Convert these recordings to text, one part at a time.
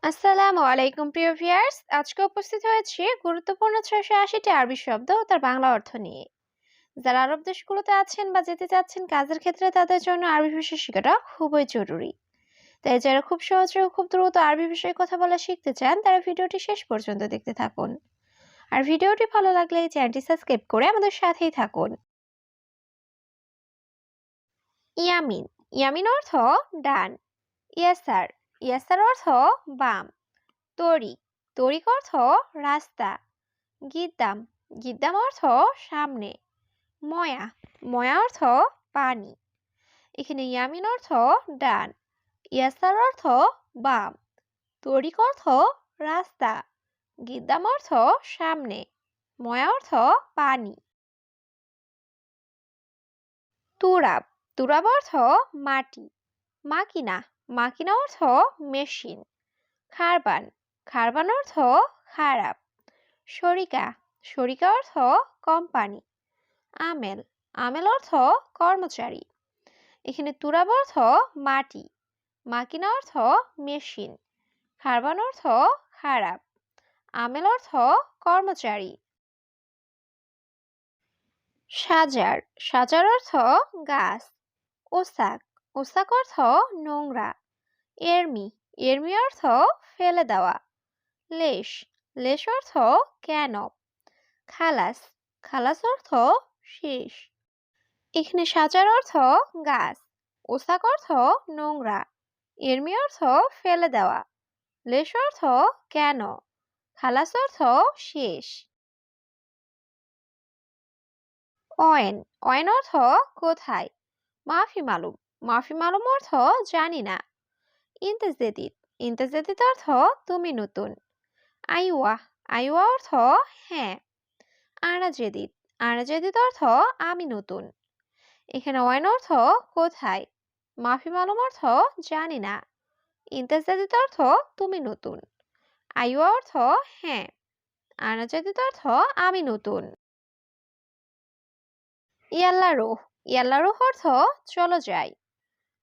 আসসালামু আলাইকুম প্রিয় ভিউয়ার্স, আজকে উপস্থিত হয়েছি গুরুত্বপূর্ণ ৬৮০টি আরবি শব্দ ও তার বাংলা অর্থ নিয়ে। যারা আরব দেশগুলোতে আছেন বা যেতে চাচ্ছেন কাজের ক্ষেত্রে তাদের জন্য আরবি ভাষা শেখাটা খুবই জরুরি। তাই যারা খুব সহজে ও খুব দ্রুত আরবি ভাষায় কথা বলা শিখতে চান তারা ভিডিওটি শেষ পর্যন্ত দেখতে থাকুন। আর ভিডিওটি ভালো লাগলে এই চ্যানেলটি সাবস্ক্রাইব করে আমাদের সাথেই থাকুন। ইয়ামিন। ইয়ামিন অর্থ ডান। ইয়াসার। ইয়াসার অর্থ বাম। তরিক। তরিক অর্থ রাস্তা। গিদ্দাম। গিদ্দাম অর্থ সামনে। ময়া। ময়া অর্থ পানি। এখানে ইয়ামিন অর্থ ডান। ইয়াসার অর্থ বাম। তরিক অর্থ রাস্তা। গিদ্দাম অর্থ সামনে। ময়া অর্থ পানি। তুরাব। তুরাব অর্থ মাটি। মাকিনা। মাকিনা অর্থ মেশিন। খারবান। খারবান অর্থ খারাপ। শরিকা। শরিকা অর্থ কোম্পানি। আমেল। আমেল অর্থ কর্মচারী। এখানে তুরাব অর্থ মাটি। মাকিনা অর্থ মেশিন। খারবান অর্থ খারাপ। আমেল অর্থ কর্মচারী। সাজার। সাজার অর্থ গাছ। ওসাক। ওসাক অর্থ নোংরা। এরমি। এরমি অর্থ ফেলে দেওয়া। লেশ। লেশ অর্থ কেন। খালাস। খালাস অর্থ শেষ। এখানে সাজার অর্থ গাছ। ওসাক অর্থ নোংরা। এরমি অর্থ ফেলে দেওয়া। লেশ অর্থ কেন। খালাস অর্থ শেষ। অয়েন। অয়েন অর্থ কোথায়। মাফি মালুম। মাফি মালুম অর্থ জানি না। ইন্তেজেদিদ। ইন্তেজেদিদ অর্থ তুমি নতুন। আইওয়া। আইওয়া অর্থ হ্যাঁ। আনা জেদিদ। আনা জেদিদ অর্থ আমি নতুন। এখানে অয়েন অর্থ কোথায়। মাফি মালুম অর্থ জানি না। ইন্তেজাদিদ অর্থ তুমি নতুন। আইওয়া অর্থ হ্যাঁ। আনাজাদিদ অর্থ আমি নতুন। ইয়াল্লা রুহ। ইয়াল্লা রুহ অর্থ চলো যাই।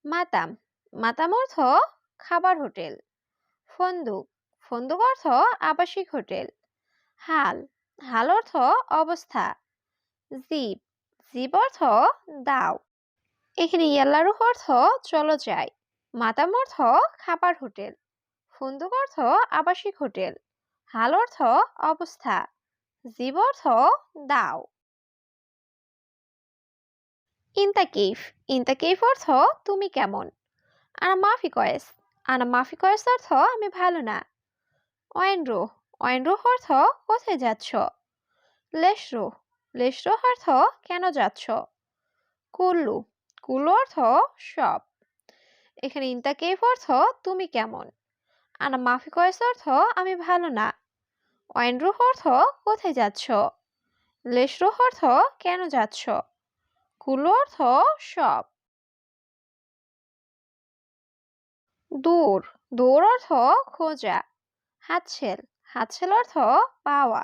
মাতাম। মাতাম অর্থ খাবার হোটেল। ফন্দুক। ফন্দুক অর্থ আবাসিক হোটেল। হাল। হাল অর্থ অবস্থা। জিব। জিব অর্থ দাও। এখানে ইয়াল্লা রুহ অর্থ চলো যাই। মাতাম অর্থ খাবার হোটেল। ফন্দুক অর্থ আবাসিক হোটেল। হাল অর্থ অবস্থা। জিব অর্থ দাও। ইনতা কেইফ। ইনতা কেইফ অর্থ তুমি কেমন। আনা মাফি কয়েস। আনা মাফি কয়েস অর্থ আমি ভালো না। অয়েন রুহ। অয়েন রুহ অর্থ কোথায় যাচ্ছ। লেশ রুহ। লেশ রুহ অর্থ কেন যাচ্ছ। কুল্লু। কুল্লু অর্থ সব। এখানে ইনতা কেইফ অর্থ তুমি কেমন। আনা মাফি কয়েস অর্থ আমি ভালো না। অয়েন রুহ অর্থ কোথায় যাচ্ছ। লেশ রুহ অর্থ কেন যাচ্ছ। কুল্লু অর্থ সব। দূর। দূর অর্থ খোঁজা। হাতছেল। হাতছেল অর্থ পাওয়া।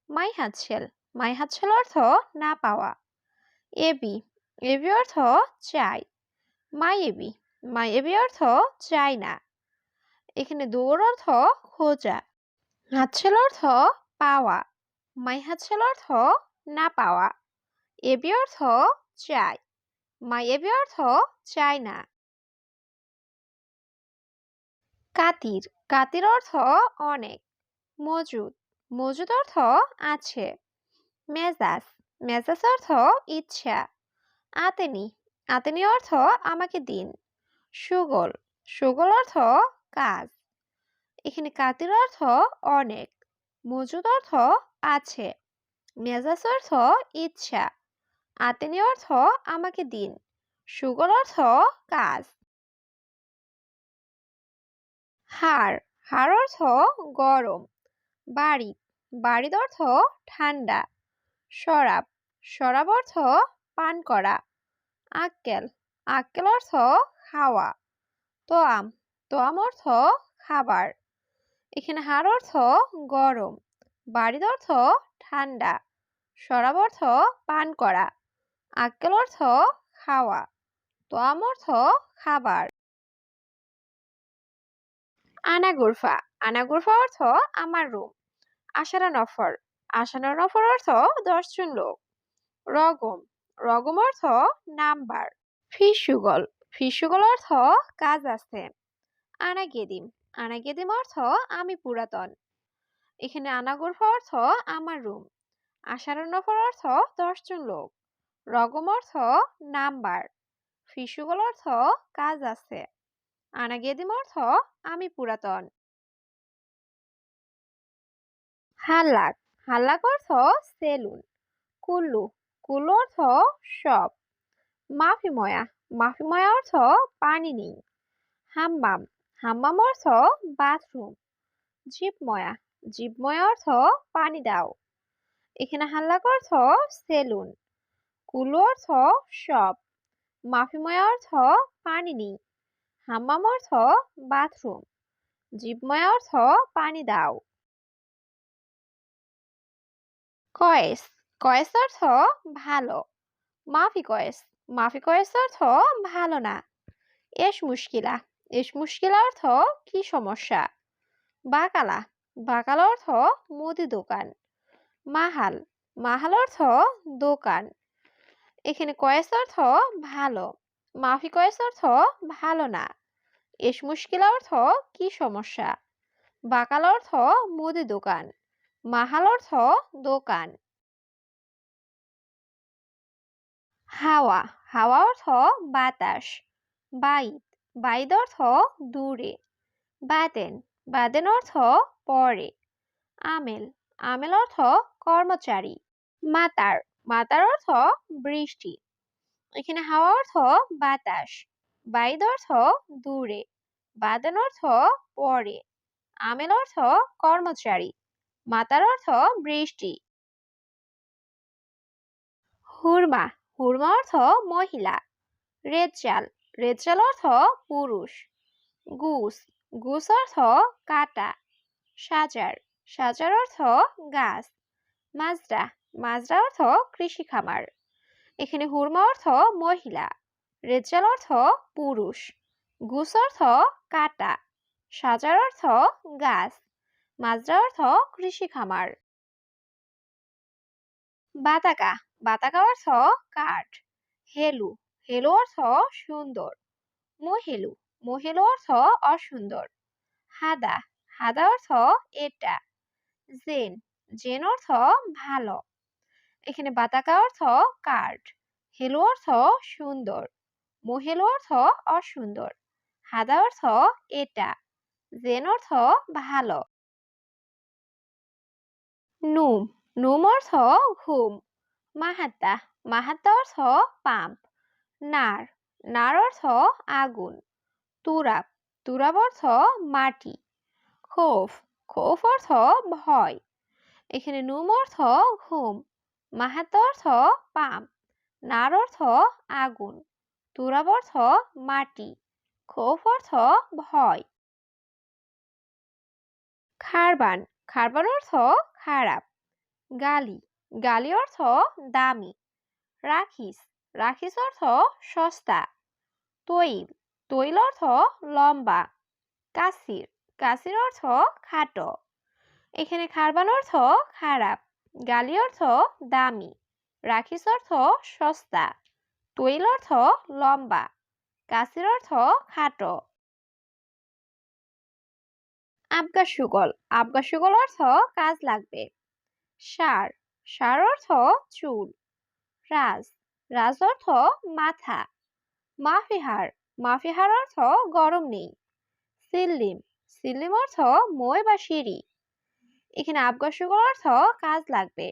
মাই হাতছেল। মাই হাতছেল অর্থ না পাওয়া। এবি। এবি অর্থ চাই। মাই এবি। মাই এবি অর্থ চাই না। এখানে দূর অর্থ খোঁজা। হাতছেল অর্থ পাওয়া। মাই হাতছেল অর্থ না পাওয়া। এবি অর্থ চাই। মাই এবি অর্থ চাই না। কাতির। কাতির অর্থ অনেক। মজুদ। মজুদ অর্থ আছে। মেজাজ। মেজাজ অর্থ ইচ্ছা। আতেনি। আতেনি অর্থ আমাকে দিন। সুগল। সুগল অর্থ কাজ। এখানে কাতির অর্থ অনেক। মজুদ অর্থ আছে। মেজাজ অর্থ ইচ্ছা। আতেনি অর্থ আমাকে দিন। সুগল অর্থ কাজ। হাড়। হাড় অর্থ গরম। বাড়ি। বাড়ির অর্থ ঠান্ডা। শরাব। শরাব অর্থ পান করা। আক্কেল। আক্কেল অর্থ খাওয়া। তোয়াম। তোয়াম অর্থ খাবার। এখানে হাড় অর্থ গরম। বাড়ির অর্থ ঠান্ডা। শরাব অর্থ পান করা। আক্কেল অর্থ খাওয়া। তোয়াম অর্থ খাবার। আনা গুরফা। আনা গুরফা অর্থ আমার রুম। আশারা নফর। আশারা নফর অর্থ 10 জন লোক। রগম। রগম অর্থ নাম্বার। ফিসুগল। ফিসুগল অর্থ কাজ আছে। আনা গেদিম। আনা গেদিম অর্থ আমি পুরাতন। এখানে আনা গুরফা অর্থ আমার রুম। আশারা নফর অর্থ 10 জন লোক। রগম অর্থ নাম্বার। ফিসুগল অর্থ কাজ আছে। আনা গেদিম অর্থ আমি পুরাতন। হাল্লাক। হাল্লাক অর্থ সেলুন। কুল্লু। কুল্লু অর্থ সব। মাফিময়া। মাফিময়া অর্থ পানি নেই। হাম্মাম। হাম্মাম অর্থ বাথরুম। জিপময়া। জিপময়া অর্থ পানি দাও। এখানে হাল্লাক অর্থ সেলুন। কুল্লু অর্থ সব। মাফিময়া অর্থ পানি নেই। হাম্মাম অর্থ বাথরুম। জিপময়া অর্থ পানি দাও। কয়েস। কয়েস অর্থ ভালো। মাফি কয়েস। মাফি কয়েস অর্থ ভালো না। এস মুশকিলা। এস মুশকিলা অর্থ কি সমস্যা। বাকালা। বাকালা অর্থ মুদি দোকান। মাহাল। মাহাল অর্থ দোকান। এখানে কয়েস অর্থ ভালো। মাফি কয়েস অর্থ ভালো না। এস মুশকিলা অর্থ কি সমস্যা। বাকাল অর্থ মুদি দোকান। মাহাল অর্থ দোকান। হাওয়া। হাওয়া অর্থ বাতাস। বাইদ। বাইদ অর্থ দূরে। বাদেন। বাদেন অর্থ পরে। আমেল। আমেল অর্থ কর্মচারী। মাতার। মাতার অর্থ বৃষ্টি। এখানে হাওয়া অর্থ বাতাস। বাইদ অর্থ দূরে। বাদেন অর্থ পরে। আমেল অর্থ কর্মচারী। মাতার অর্থ বৃষ্টি। হুরমা। হুরমা অর্থ মহিলা। রেজ্জাল। রেজ্জাল অর্থ পুরুষ। গুস। গুস অর্থ কাটা। সাজার। সাজার অর্থ গাছ। মাজরা। মাজরা অর্থ কৃষি খামার। এখানে হুরমা অর্থ মহিলা। রেজ্জাল অর্থ পুরুষ। গুস অর্থ কাটা। সাজার অর্থ গাছ। মাজরা অর্থ কৃষি খামার। বাতাকা। বাতাকা অর্থ কাঠ। হেলু। হেলু অর্থ সুন্দর। মহেলু। মহেলু অর্থ অসুন্দর। হাদা। হাদা অর্থ এটা। জেন। জেন অর্থ ভালো। এখানে বাতাকা অর্থ কাঠ। হেলু অর্থ সুন্দর। মহেলু অর্থ অসুন্দর। হাদা অর্থ এটা। জেন অর্থ ভালো। নুম। নুম অর্থ ঘুম। মাহাত্তা। মাহাত্তা অর্থ পাম্প। নার। নার অর্থ আগুন। তুরাব। তুরাব অর্থ মাটি। খোফ। খোফ অর্থ ভয়। এখানে নুম অর্থ ঘুম। মাহাত্তা অর্থ পাম্প। নার অর্থ আগুন। তুরাব অর্থ মাটি। খোফ অর্থ ভয়। খারবান। খারবান অর্থ খারাপ। গালি। গালি অর্থ দামি। রাখিস। রাখিস অর্থ সস্তা। তৈল। তৈল অর্থ লম্বা। কাসির। কাসির অর্থ খাটো। এখানে খারবান অর্থ খারাপ। গালি অর্থ দামি। রাখিস অর্থ সস্তা। তৈল অর্থ লম্বা। কাসির অর্থ খাটো। আবগাসুগল। আবগাসুগল অর্থ কাজ লাগবে। সার। সার অর্থ চুল। রাজ। রাজ অর্থ মাথা। মাফিহার। মাফিহার অর্থ গরম নেই। সিল্লিম। সিল্লিম অর্থ মই বা সিঁড়ি। এখানে আবগাসুগল অর্থ কাজ লাগবে।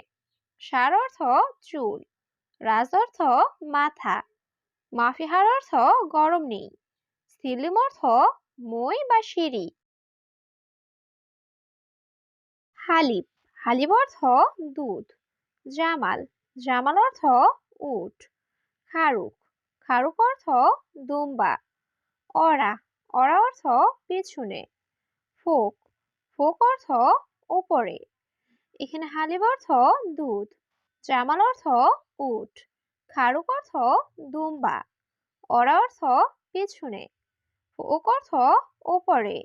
সার অর্থ চুল। রাজ অর্থ মাথা। মাফিহার অর্থ গরম নেই। সিল্লিম অর্থ মই বা সিঁড়ি। হালিব। হালিব অর্থ দুধ। জামাল। জামাল অর্থ উট। খারুক। খারুক অর্থ দুম্বা। অরা। অরা অর্থ পিছনে। ফোক। ফোক অর্থ উপরে। এখানে হালিব অর্থ দুধ। জামাল অর্থ উট। খারুক অর্থ দুম্বা। অরা অর্থ পিছনে। ফোক অর্থ উপরে।